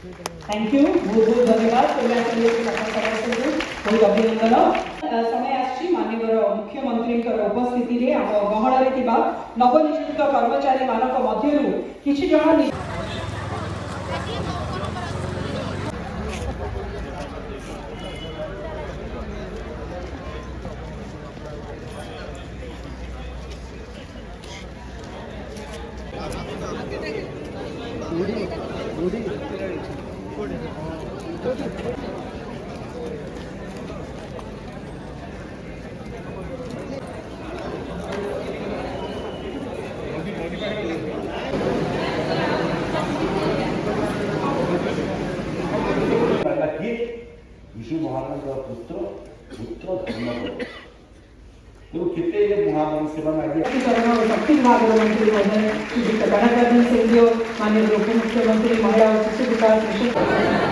thank you बहुत बहुत धन्यवाद बहुत अभिनंदन समय आछि माननीय मुख्यमंत्री उपस्थिति रे आम गहण रे नवनियुक्त कर्मचारी मानक मध्यरु किछि जण विष्णु महाराज पुत्र पुत्र धर्म तो कितने ये महामंत्री सेवा में शक्ति विभाग मंत्री महोदय माननीय उप मुख्यमंत्री महिला और शिशु विकास